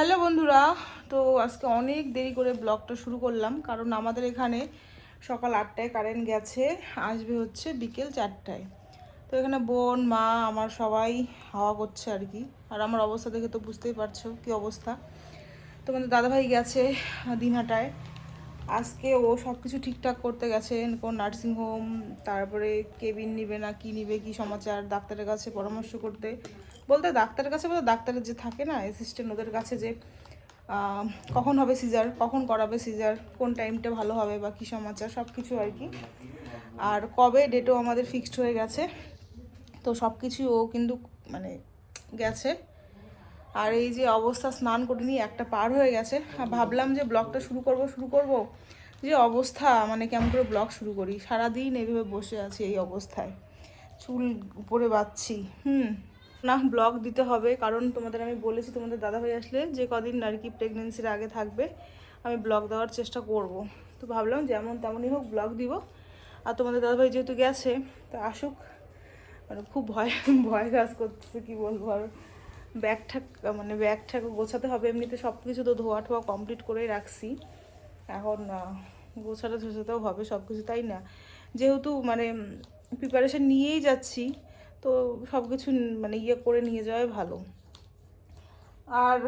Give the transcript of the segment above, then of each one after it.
Hello বন্ধুরা, তো আজকে অনেক দেরি করে ব্লগটা শুরু করলাম কারণ আমাদের এখানে সকাল 8টায় কারেন্ট গেছে, আসবে হচ্ছে বিকেল 4টায়। তো এখানে বোন মা আমার সবাই হাওয়া করছে আর কি। আর আমার অবস্থা দেখে তো বুঝতেই পারছো কি অবস্থা। তোমাদের দাদাভাই গেছে দিনহাটায়, আজকে ও সব কিছু ঠিকঠাক করতে গেছে, কোন নার্সিংহোম, তারপরে কেবিন নিবে না কি নিবে, কি সমাচার, ডাক্তারের কাছে পরামর্শ করতে। বলতে ডাক্তারের কাছে বলতে ডাক্তারের যে থাকে না অ্যাসিস্ট্যান্ট, ওদের কাছে যে কখন হবে সিজার, কখন করাবে সিজার, কোন টাইমটা ভালো হবে বা কী সমাচার সব কিছু আর কি। আর কবে ডেটও আমাদের ফিক্সড হয়ে গেছে, তো সব কিছুই ও কিন্তু মানে গেছে। আর এই যে অবস্থা, স্নান করিনি, একটা পার হয়ে গেছে। ভাবলাম যে ব্লগটা শুরু করব, যে অবস্থা মানে কেমন করে ব্লগ শুরু করি, সারাদিন এইভাবে বসে আছি এই অবস্থায়, চুল উপরে বাঁধছি। না, ব্লগ দিতে হবে কারণ তোমাদের আমি বলেছি তোমাদের দাদাভাই আসলে যে কদিন আর কি প্রেগনেন্সির আগে থাকবে আমি ব্লগ দেওয়ার চেষ্টা করব। তো ভাবলাম যেমন তেমনই হোক ব্লগ দিব। আর তোমাদের দাদাভাই যেহেতু গেছে তো আসুক, মানে খুব ভয় ভয় কাজ করতেছে কি বলবো। আর ব্যাগ ঠ্যাগ গোছাতে হবে, এমনিতে সব কিছু তো ধোয়া ঠোয়া কমপ্লিট করেই রাখছি, এখন গোছাতেও হবে সব কিছু, তাই না? যেহেতু মানে প্রিপারেশান নিয়েই যাচ্ছি, তো সব কিছু মানে করে নিয়ে যাওয়াই ভালো। আর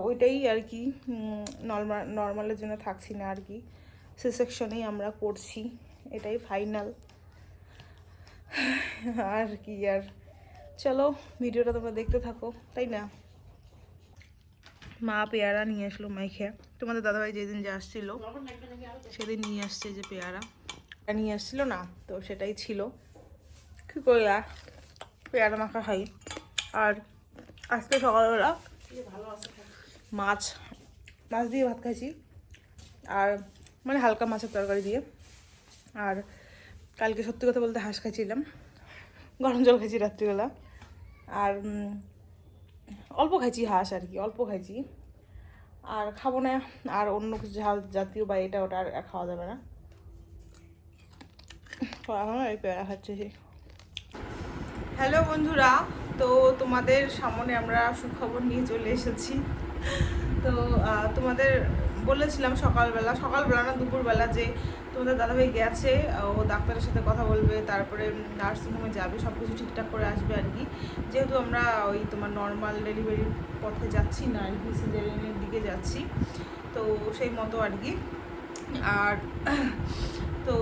ওইটাই আর কি, নর্মালের জন্য থাকছি না আর কি, সি সেকশনেই আমরা করছি, এটাই ফাইনাল। আর কি, আর চলো ভিডিওটা তোমরা দেখতে থাকো, তাই না? মা পেয়ারা নিয়ে আসলো মাইখে, তোমাদের দাদাভাই যেদিন যে আসছিল সেদিন নিয়ে আসছে যে পেয়ারা নিয়ে আসছিল না, তো সেটাই ছিল। কী করি আর পেয়ারা মাখা খাই। আর আজকে সকালবেলা মাছ মাছ দিয়ে ভাত খাইছি, আর মানে হালকা মাছের তরকারি দিয়ে। আর কালকে সত্যি কথা বলতে হাঁস খাইছিলাম, গরম জল খাইছি রাত্রিবেলা। আর অল্প খাইছি হাঁস আর কি, অল্প খাইছি, আর খাবো না। আর অন্য কিছু ঝাল জাতীয় বা এটা ওটা আর খাওয়া যাবে না। এই পেয়ারা খাচ্ছি। হ্যালো বন্ধুরা, তো তোমাদের সামনে আমরা সুখবর নিয়ে চলে এসেছি। তো তোমাদের বলেছিলাম সকালবেলা না দুপুরবেলা, যে তোমাদের দাদাভাই গেছে, ও ডাক্তারের সাথে কথা বলবে, তারপরে নার্সিংহোমে যাবে, সব কিছু ঠিকঠাক করে আসবে আর কি। যেহেতু আমরা ওই তোমার নর্মাল ডেলিভারির পথে যাচ্ছি না আর কি, সিজারিয়ানের দিকে যাচ্ছি, তো সেই মতো আর কি। আর তো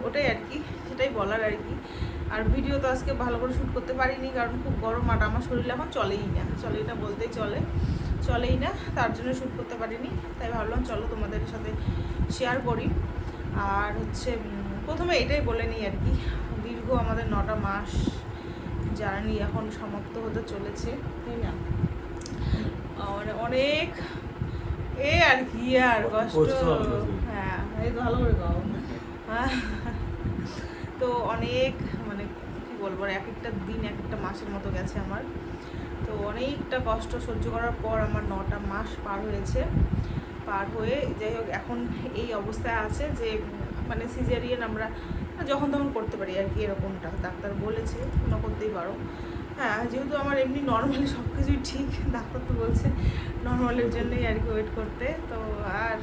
ওটাই আর কি, সেটাই বলার আর কি। আর ভিডিও তো আজকে ভালো করে শ্যুট করতে পারিনি কারণ খুব গরম, আর আমার শরীর এখন চলেই না বলতেই চলেই না, তার জন্য শ্যুট করতে পারিনি। তাই ভাবলাম চলো তোমাদের সাথে শেয়ার করি। আর হচ্ছে প্রথমে এটাই বলে নিই আর কি, দীর্ঘ আমাদের 9টা মাস জার্নি এখন সমাপ্ত হতে চলেছে, তাই না? মানে অনেক আর কি, আর কষ্ট। হ্যাঁ, এই তো ভালো করে গাও। তো অনেক মানে কি বলবো, এক একটা দিন এক একটা মাসের মতো গেছে আমার। তো অনেকটা কষ্ট সহ্য করার পর আমার 9টা মাস পার হয়ে যাই হোক এখন এই অবস্থায় আছে যে মানে সিজারিয়ান আমরা যখন তখন করতে পারি আর কি, এরকমটা ডাক্তার বলেছে, তোমরা করতেই পারো। হ্যাঁ, যেহেতু আমার এমনি নর্মালি সব কিছুই ঠিক, ডাক্তার তো বলছে নর্মালের জন্যই আর কি ওয়েট করতে। তো আর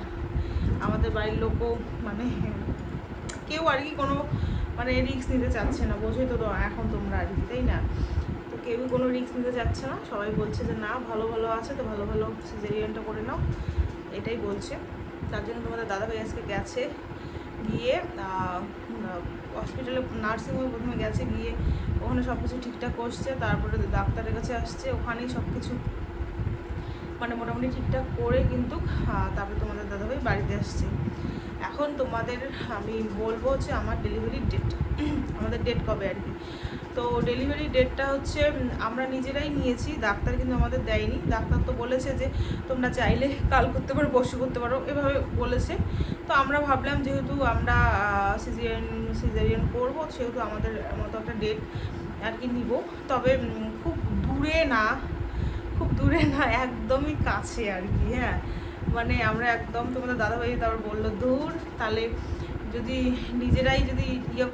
আমাদের বাড়ির লোকও মানে কেউ আর কি কোনো মানে রিস্ক নিতে চাচ্ছে না, বোঝোই তো এখন তোমরা আর কি, তাই না? তো কেউই কোনো রিস্ক নিতে চাচ্ছে না, সবাই বলছে যে না ভালো আছে, তো ভালো সিজারিয়ানটা করে নাও, এটাই বলছে। তার জন্য তোমাদের দাদাভাই আজকে গেছে, গিয়ে হসপিটালে নার্সিংহোমে প্রথমে গেছে, গিয়ে ওখানে সব কিছু ঠিকঠাক করছে, তারপরে ডাক্তারের কাছে আসছে, ওখানেই সব কিছু মানে মোটামুটি ঠিকঠাক করে কিন্তু তারপরে তোমাদের দাদাভাই বাড়িতে আসছে। এখন তোমাদের আমি বলবো হচ্ছে আমার ডেলিভারির ডেট, আমাদের ডেট কবে আর কি। তো ডেলিভারি ডেটটা হচ্ছে আমরা নিজেরাই নিয়েছি, ডাক্তার কিন্তু আমাদের দেয়নি। ডাক্তার তো বলেছে যে তোমরা চাইলে কাল করতে পারো, পরশু করতে পারো, এভাবে বলেছে। তো আমরা ভাবলাম যেহেতু আমরা সিজারিয়ান করবো, সেহেতু আমাদের মতো একটা ডেট আর কি নিব। তবে খুব দূরে না একদমই কাছে আর কি। হ্যাঁ, মানে আমরা একদম, তোমাদের দাদাভাই তারপর বললো দূর, তাহলে যদি নিজেরাই যদি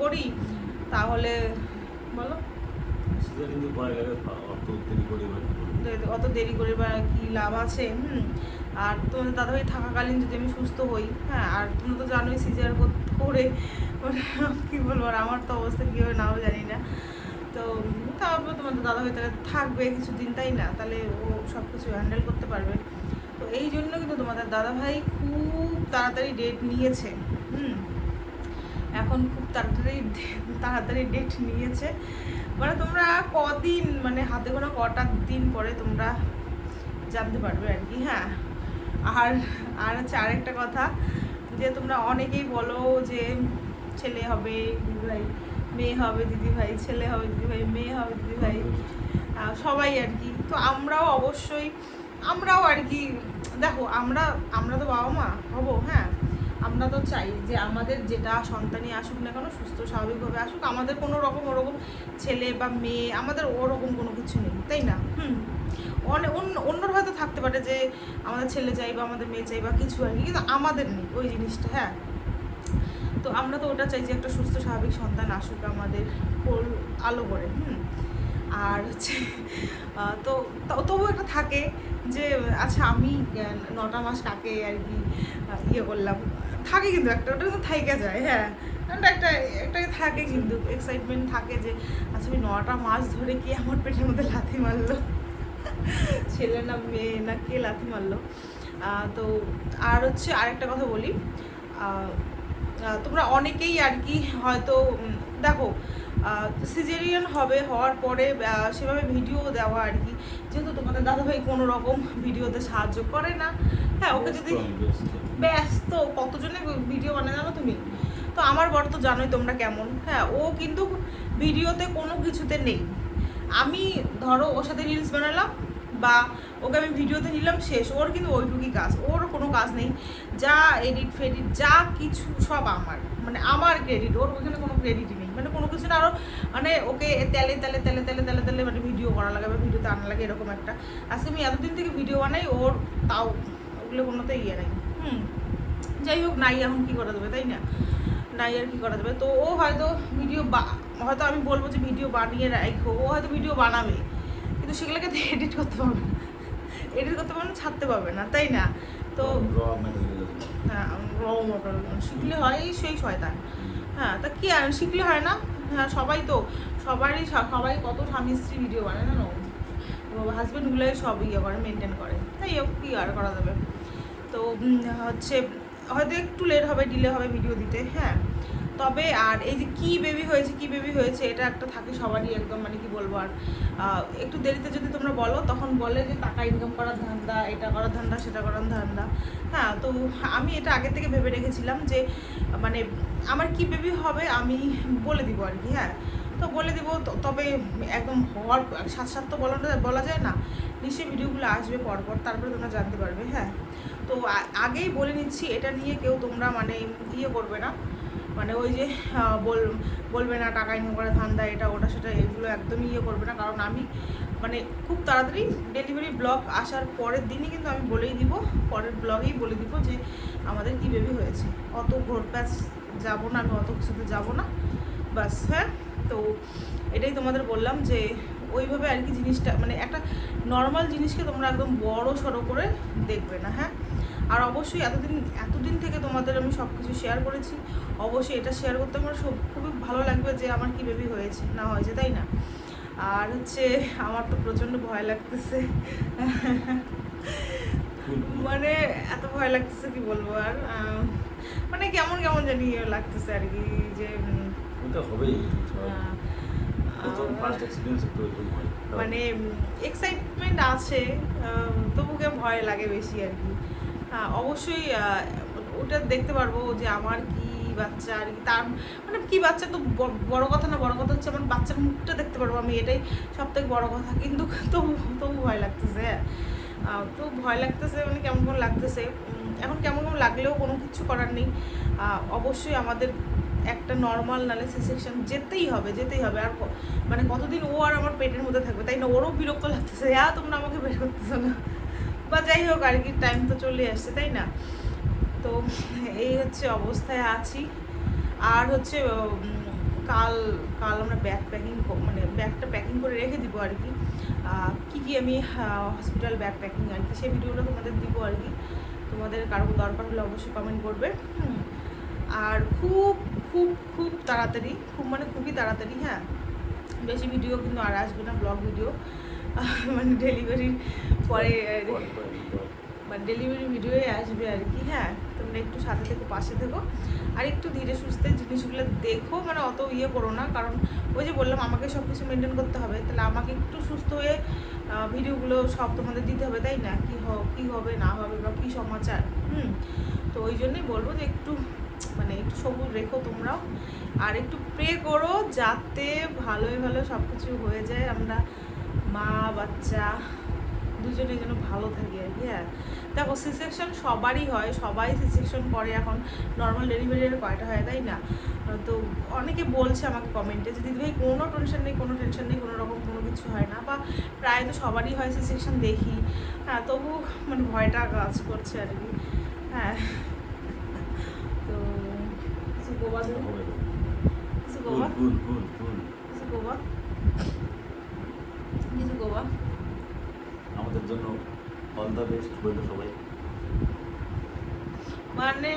করি তাহলে বলো অত দেরি করে বা কি লাভ আছে। আর তোমাদের দাদাভাই থাকাকালীন যদি আমি সুস্থ হই, হ্যাঁ, আর তোমরা তো জানোই সিজার করে মানে কী বলবো, আর আমার তো অবস্থা কী হবে নাও জানি না। তো তারপর তোমাদের দাদাভাই তাহলে থাকবে কিছুদিন, তাই না, তাহলে ও সব কিছু হ্যান্ডেল করতে পারবে। তো এই জন্য কিন্তু তোমাদের দাদাভাই খুব তাড়াতাড়ি ডেট নিয়েছে। এখন খুব তাড়াতাড়ি ডেট নিয়েছে, মানে তোমরা কদিন, মানে হাতে গোনা কটা দিন পরে তোমরা জানতে পারবে আর কি। হ্যাঁ, আর আর হচ্ছে আরেকটা কথা, যে তোমরা অনেকেই বলো যে ছেলে হবে দিদিভাই, মেয়ে হবে দিদিভাই, ছেলে হবে দিদিভাই, মেয়ে হবে দিদিভাই, সবাই আর কি। তো আমরাও অবশ্যই, আমরাও আর কি, দেখো আমরা তো বাবা মা হবো, হ্যাঁ, আমরা তো চাই যে আমাদের যেটা সন্তানই আসুক না কেন সুস্থ স্বাভাবিকভাবে আসুক, আমাদের কোনো রকম ওরকম ছেলে বা মেয়ে, আমাদের ওরকম কোনো কিছু নেই, তাই না। অন্যর হয়তো থাকতে পারে যে আমাদের ছেলে চাই বা আমাদের মেয়ে চাই বা কিছু আর কি, কিন্তু আমাদের নেই ওই জিনিসটা। হ্যাঁ, তো আমরা তো ওটা চাই যে একটা সুস্থ স্বাভাবিক সন্তান আসুক আমাদের কোল আলো করে। আর হচ্ছে তো তবুও একটা থাকে যে আচ্ছা আমি 9টা মাস কাকে আর কি ইয়ে করলাম, থাকে কিন্তু একটা, ওটা কিন্তু থাইকা যায়। হ্যাঁ, একটা থাকে কিন্তু এক্সাইটমেন্ট থাকে যে আচ্ছা আমি 9টা মাস ধরে কি আমার পেটের মধ্যে লাথি মারলো, ছেলে না মেয়ে না কে লাথি মারলো। তো আর হচ্ছে আরেকটা কথা বলি, তোমরা অনেকেই আর কি হয়তো দেখো সিজারিয়ান হওয়ার পরে সেভাবে ভিডিও দেওয়া আর কি, যেহেতু তোমাদের দাদাভাই কোনো রকম ভিডিওতে সাহায্য করে না। হ্যাঁ, ওকে যদি ব্যস্ত, কতজনে ভিডিও বানায় জানো তুমি, তো আমার বর তো জানোই তোমরা কেমন। হ্যাঁ, ও কিন্তু ভিডিওতে কোনো কিছুতে নেই। আমি ধরো ওর সাথে রিলস বানালাম বা ওকে আমি ভিডিওতে নিলাম, শেষ, ওর কিন্তু ওইটুকুই কাজ, ওর কোনো কাজ নেই। যা এডিট ফেডিট যা কিছু সব আমার, মানে আমার ক্রেডিট, ওর ওইখানে কোনো ক্রেডিটই নেই, মানে কোনো কিছু না। আরও মানে ওকে তেলে তেলে তেলে তেলে তেলে তেলে মানে ভিডিও করা লাগে বা ভিডিওতে আনা লাগে, এরকম একটা। আজকে আমি এতদিন থেকে ভিডিও বানাই, ওর তাও ওগুলো কোনোতে ইয়ে নাই। যাই হোক, নাই এখন কী করা যাবে, তাই না, নাই আর কি করা যাবে। তো ও হয়তো হয়তো আমি বলবো যে ভিডিও বানিয়ে রাখো, ও হয়তো ভিডিও বানাবে, কিন্তু সেগুলোকে এডিট করতে পারবে না, ছাড়তে পারবে না, তাই না। তো হ্যাঁ, শিখলে হয় সেই শয়তান। হ্যাঁ, তা কি আর শিখলে হয় না। হ্যাঁ, সবাই সবাই কত স্বামী স্ত্রী ভিডিও বানায় না, হাজব্যান্ডগুলোই সব ইয়ে করে, মেনটেন করে, তাই কি আর করা যাবে। তো হচ্ছে হয়তো একটু লেট হবে, ডিলে হবে ভিডিও দিতে। হ্যাঁ, তবে আর এই যে কি বেবি হয়েছে এটা একটা থাকে সবারই একদম, মানে কি বলবো, আর একটু দেরিতে যদি তোমরা বলো তখন বলে যে টাকা ইনকাম করার ধান্দা, এটা করার ধান্দা, সেটা করার ধান্দা। হ্যাঁ, তো আমি এটা আগে থেকে ভেবে রেখেছিলাম যে মানে আমার কি বেবি হবে আমি বলে দিব আর কি। হ্যাঁ, তো বলে দিব, তবে একদম হওয়ার সাথে তো বলা যায় না, নিশ্চয়ই ভিডিওগুলো আসবে পরপর, তারপরে তোমরা জানতে পারবে। হ্যাঁ, তো আগেই বলে নিচ্ছি, এটা নিয়ে কেউ তোমরা মানে ইয়ে করবে না, মানে ওই যে বলবে না টাকা ইনকাম করার ধান্দা, এটা ওটা সেটা, এগুলো একদমই ইয়ে করবে না। কারণ আমি মানে খুব তাড়াতাড়ি ডেলিভারি ব্লগ আসার পরের দিনই কিন্তু আমি বলেই দিব, পরের ব্লগেই বলে দিব যে আমাদের কি বেবি হয়েছে। অত ঘোর প্যাচ যাবো না, আমি অত কিছুতে যাবো না, বাস। হ্যাঁ, তো এটাই তোমাদের বললাম যে ওইভাবে আর কি জিনিসটা, মানে একটা নর্মাল জিনিসকে তোমরা একদম বড় সড়ো করে দেখবে না। হ্যাঁ, আর অবশ্যই এতদিন থেকে তোমাদের আমি সব কিছু শেয়ার করেছি, অবশ্যই এটা শেয়ার করতে আমার খুবই ভালো লাগবে যে আমার কি বেবি হয়েছে না হয়েছে, তাই না। আর হচ্ছে আমার তো প্রচণ্ড ভয় লাগতেছে, মানে এত ভয় লাগতেছে কি বলবো, আর মানে কেমন জানি লাগতেছে আর কি, যে মানে এক্সাইটমেন্ট আছে, তবু কেমন ভয় লাগে বেশি আর কি। অবশ্যই ওটা দেখতে পারবো যে আমার কি বাচ্চা আর কি, তার মানে কি বাচ্চা তো বড় কথা না, বড় কথা হচ্ছে আমার বাচ্চার মুখটা দেখতে পারবো আমি, এটাই সব থেকে বড় কথা। কিন্তু তবু ভয় লাগতেছে। তো ভয় লাগতেছে, মানে কেমন লাগতেছে এখন, কেমন লাগলেও কোনো কিছু করার নেই। অবশ্যই আমাদের একটা নর্মাল নালে সেকশন যেতেই হবে। আর মানে কতদিন ও আর আমার পেটের মধ্যে থাকবে, তাই না, ওরও বিরক্ত লাগতেছে, তোমরা আমাকে বের করতেছো না, বা যাই হোক আর কি, টাইম তো চলে আসছে, তাই না। তো এই হচ্ছে অবস্থায় আছি। আর হচ্ছে কাল আমরা মানে ব্যাগটা প্যাকিং করে রেখে দিব আর কি, কী আমি হসপিটাল ব্যাগ প্যাকিং আর কি, সেই ভিডিওটা তোমাদের দিব আর কি। তোমাদের কারো দরকার হলে অবশ্যই কমেন্ট করবে। আর খুব খুব খুব তাড়াতাড়ি, খুব মানে খুবই তাড়াতাড়ি, হ্যাঁ, বেশি ভিডিও কিন্তু আর আসবে না, ব্লগ ভিডিও, মানে ডেলিভারির পরে, মানে ডেলিভারি ভিডিওই আসবে আর কি। হ্যাঁ, তোমরা একটু সাথে থেকো, পাশে থেকো, আর একটু ধীরে সুস্থে জিনিসগুলো দেখো, মানে অত ইয়ে করো না, কারণ ওই যে বললাম আমাকে সব কিছু মেনটেন করতে হবে, তাহলে আমাকে একটু সুস্থ হয়ে ভিডিওগুলো সব তোমাদের দিতে হবে, তাই না? কী হবে না হবে বা কী সমাচার, তো ওই জন্যই বলবো যে একটু মানে একটু সবুজ রেখো তোমরাও, আর একটু প্রে করো যাতে ভালোই ভালো সব কিছু হয়ে যায়, আমরা মা বাচ্চা দুজনের জন্য ভালো থাকি আর কি। হ্যাঁ, দেখো সি সেকশন সবারই হয়, সবাই সি সেকশন করে, এখন নর্মাল ডেলিভারির কয়টা হয়, তাই না? তো অনেকে বলছে আমাকে কমেন্টে যে দিদিভাই কোনো টেনশন নেই, কোনো টেনশন নেই, কোনো রকম কোনো কিছু হয় না, বা প্রায় তো সবারই হয় সি সেকশন দেখি। হ্যাঁ, তবু মানে ভয়টা কাজ করছে আর কি। হ্যাঁ, তো কিছু গোবা কিছু গোবা কিছু গোবা কিছু গোবা আমাদের জন্য অল দ্য বেস্ট বললো সবাই, মানে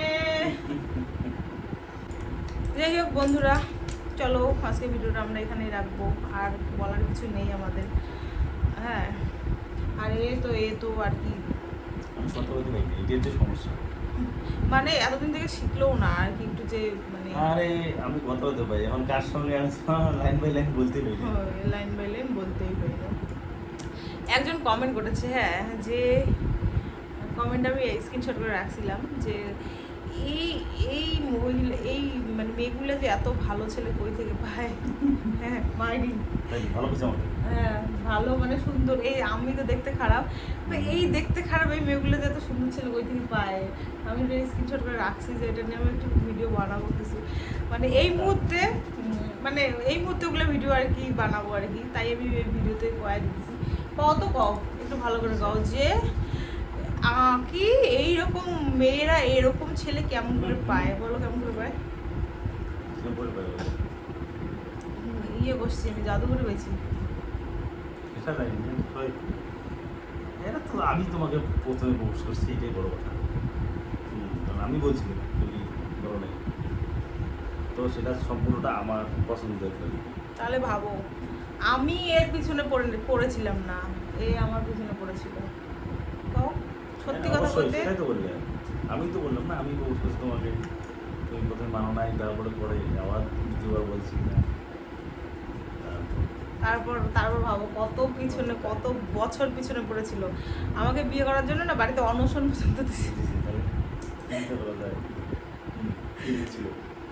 যাই হোক বন্ধুরা, চলো আজকে ভিডিওটা আমরা এখানেই রাখবো, আর বলার কিছু নেই আমাদের। হ্যাঁ, আর এ তো আর কি, আমি সত্য বলতে পারি এটাই তো সমস্যা, মানে এতদিন থেকে শিখলেও না আর কি, একটু যে মানে আরে আমি কথা বলতে পারি, এখন কার সঙ্গে লাইন বাই লাইন বলতে পারি, লাইন বাই লাইন বলতেই পারি না। একজন কমেন্ট করেছে, হ্যাঁ, যে কমেন্ট আমি স্ক্রিনশট করে রাখছিলাম, যে এই এই মহিলা, এই মানে মেয়েগুলো যে এত ভালো ছেলে কই থেকে পায়। হ্যাঁ, মাইরি ভালো কিছু আমাকে, হ্যাঁ, ভালো মানে সুন্দর, এই আমি তো দেখতে খারাপ, তো এই দেখতে খারাপ এই মেয়েগুলো যে এত সুন্দর ছেলে কই থেকে পায়। আমি স্ক্রিনশট করে রাখছি যে এটা নিয়ে আমি একটু ভিডিও বানাবো কিছু, মানে এই মুহূর্তে, মানে এই মুহূর্তে ওগুলো ভিডিও আর কি বানাবো আর কি, তাই আমি এই ভিডিওতে কয়ে দিচ্ছি। কত কও একটু ভালো করে কও যে কি এইরকম মেয়েরা এরকম ছেলে কেমন করে পায়, বলো কেমন করে পায়? ইয়ে বসছি আমি, জাদুঘরে পেয়েছি। এটা তো আমি তোমাকে প্রথমে প্রপোজ করছি, এটাই বড় কথা, কারণ আমি বলছিলাম তুমি বড় নেই, তো সেটা সম্পূর্ণটা আমার পছন্দের। তাহলে ভাবো আমি এর পিছনে পড়েছিলাম না, এ আমার পিছনে পড়েছিল। তো সত্যি কথা বলতে, সেটাই তো বললে, আমি তো বললাম না আমি প্রপোজ করছি তোমাকে, তুমি প্রথমে মানো নাই, তারপরে পরে আবার দ্বিতীয়বার বলছি না, তারপর ভাবো কত পিছনে, কত বছর পিছনে পড়েছিল আমাকে বিয়ে করার জন্য, না বাড়িতে অনশন পর্যন্ত দিয়েছে।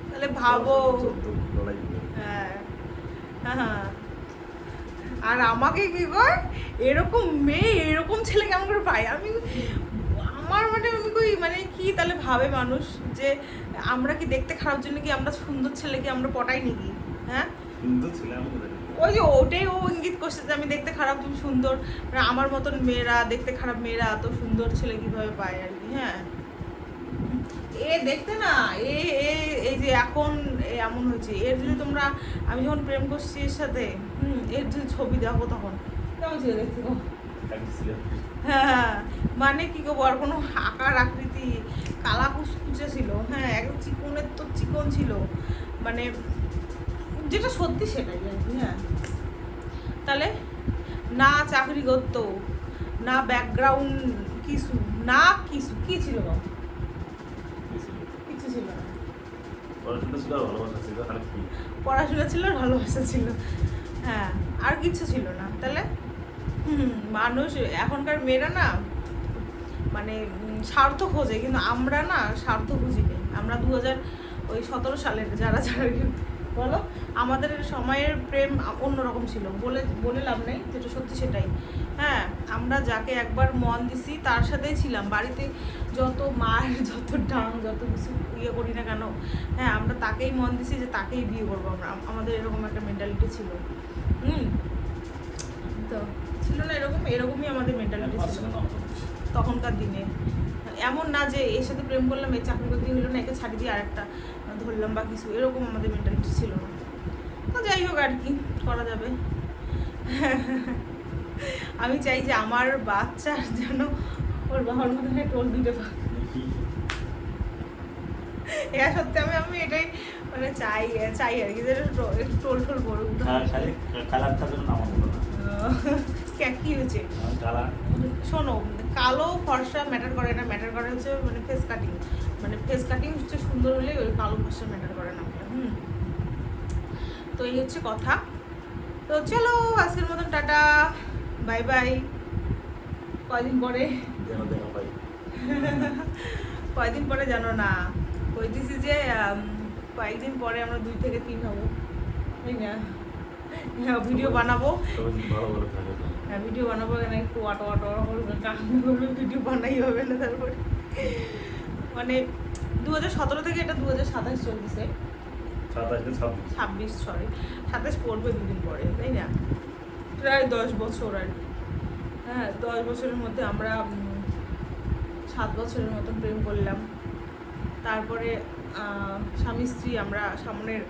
তাহলে ভাবো, হ্যাঁ হ্যাঁ, আর আমাকে কি কয় এরকম মেয়ে এরকম ছেলে কেমন করে পায়, আমি আমার মানে আমি কই মানে কি, তাহলে ভাবে মানুষ যে আমরা কি দেখতে খারাপ জন্য কি আমরা সুন্দর ছেলেকে আমরা পটাই নাকি? হ্যাঁ, সুন্দর ছেলে আমি ওই যে ওটাই ও ইঙ্গিত করছে যে আমি দেখতে খারাপ তুমি সুন্দর, মানে আমার মতন মেয়েরা, দেখতে খারাপ মেয়েরা এত সুন্দর ছেলে কিভাবে পায় আর কি। হ্যাঁ, এ দেখতে না, এই যে এখন এমন হয়েছে, এর যদি তোমরা, আমি যখন প্রেম করছি এর সাথে, এর যদি ছবি দেখো তখন কেমন ছিল দেখতে গো? হ্যাঁ, মানে কি গো, আর কোনো আকার আকৃতি, কালা কুচকুচে ছিল, হ্যাঁ, একদম চিকনের তো চিকন ছিল, মানে যেটা সত্যি সেটাই আর কি। হ্যাঁ, তাহলে না চাকরি করতো, না ব্যাকগ্রাউন্ড কিছু, না কিছু, কি ছিল গো? কিছু ছিল না, পড়াশোনা ছিল, ভালোবাসা ছিল, হ্যাঁ, আর কিছু ছিল না। তাহলে মানুষ এখনকার মেয়েরা না মানে স্বার্থ খোঁজে, কিন্তু আমরা না স্বার্থ খুঁজি নেই, আমরা 2017 সালের যারা বলো, আমাদের সময়ের প্রেম অন্যরকম ছিল, বলে লাভ নেই, যেটা সত্যি সেটাই। হ্যাঁ, আমরা যাকে একবার মন দিছি তার সাথেই ছিলাম, বাড়িতে যত মার যত ডাং যত কিছু ইয়ে করি না কেন, হ্যাঁ, আমরা তাকেই মন দিছি যে তাকেই বিয়ে করবো আমরা, আমাদের এরকম একটা মেন্টালিটি ছিল। তো ছিল না এরকমই আমাদের মেন্টালিটি ছিল তখনকার দিনে। এমন না যে এর সাথে প্রেম করলাম, এর চাকরি বাকরি হলো না, একে ছাড়ি দিয়ে আরেকটা ধরলাম বা কিছু, এরকম আমাদের মেন্টালিটি ছিল না। তো যাই হোক আর কি করা যাবে। আমি চাই যে আমার বাচ্চার যেন ওর বাবার মধ্যে টোল দিতে পারে। এটা সত্যি আমি এটাই মানে চাই আর কি, যে একটু টোল টোল করুক। খালি কালারটা যেন আমার মতো না। কি হয়েছে কালার শোনো, কালো ফর্সা ম্যাটার করে না, ম্যাটার করে হচ্ছে মানে ফেস কাটিং। মানে ফেস কাটিং হচ্ছে সুন্দর হলে ওই কালো ফর্সা ম্যাটার করে না। তো এই হচ্ছে কথা। তো চলো আজকের মতন টাটা, বাই বাই। কয়দিন পরে যেন দেখা পাই। কয়দিন পরে জানো না, কইতেছি যে কয়েকদিন পরে আমরা 2 থেকে 3 হবো, তাই না? ভিডিও বানাবো, ভালো ভালো থাকে। হ্যাঁ ভিডিও বানাবো, এখানে একটু অটো করবে, ভিডিও বানাই হবে না। তারপরে মানে 2017 থেকে এটা 2027 চলতেছে, 26 সরি 27 পড়বে 2 দিন পরে, তাই না? প্রায় 10 বছর আর কি। হ্যাঁ 10 বছরের মধ্যে আমরা 7 বছরের মতন প্রেম করলাম। তারপরে স্বামী স্ত্রী আমরা সামনের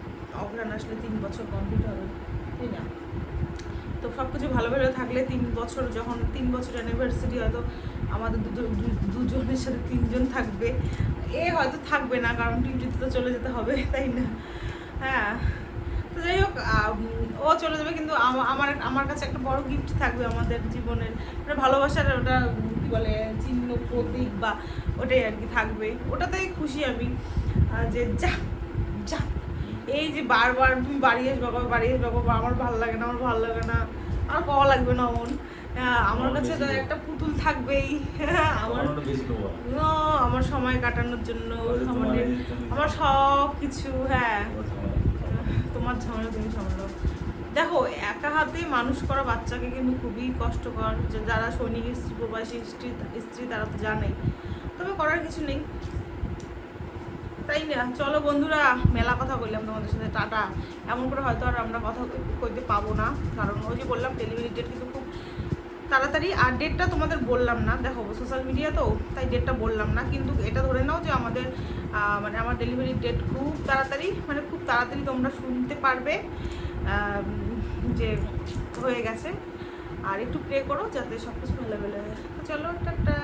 অগ্রহণ আসলে 3 বছর কমপ্লিট হবে, তাই না? তো সব কিছু ভালো ভালো থাকলে 3 বছর, যখন 3 বছর অ্যানিভার্সারি হয়তো আমাদের দুজনের সাথে 3 জন থাকবে। হয়তো থাকবে না, কারণ ডিউটিতে তো চলে যেতে হবে, তাই না? হ্যাঁ তো যাই হোক, ও চলে যাবে, কিন্তু আমার কাছে একটা বড় গিফট থাকবে আমাদের জীবনের, মানে ভালোবাসার ওটা কী বলে চিহ্ন প্রতীক বা ওটাই আর কি থাকবে। ওটাতেই খুশি আমি, যে যা যা এই যে বারবার তুমি বাড়ি আসবে বাবা, আমার ভালো লাগে না, আর কওয়া লাগবে না মন। আমার কাছে তো একটা পুতুল থাকবেই আমার সময় কাটানোর জন্য, আমার সব কিছু। হ্যাঁ তোমার ঝামেলা তুমি সামলাও। দেখো একা হাতে মানুষ করা বাচ্চাকে কিন্তু খুবই কষ্টকর, যে যারা সৈনিক স্ত্রী, প্রবাসী স্ত্রী তারা তো জানেই, তবে করার কিছু নেই, তাই না? চলো বন্ধুরা, মেলা কথা বললাম তোমাদের সাথে, টাটা। এমন করে হয়তো আর আমরা কথা কইতে পাবো না, কারণ ওই যে বললাম ডেলিভারি ডেট কিন্তু খুব তাড়াতাড়ি। আর ডেটটা তোমাদের বললাম না, দেখো সোশ্যাল মিডিয়া তো তাই ডেটটা বললাম না, কিন্তু এটা ধরে নাও যে আমাদের মানে আমার ডেলিভারি ডেট খুব তাড়াতাড়ি, মানে খুব তাড়াতাড়ি তোমরা শুনতে পারবে যে হয়ে গেছে। আর একটু প্রে করো যাতে সব কিছু ভালো ভালো হয়। চলো টাটা।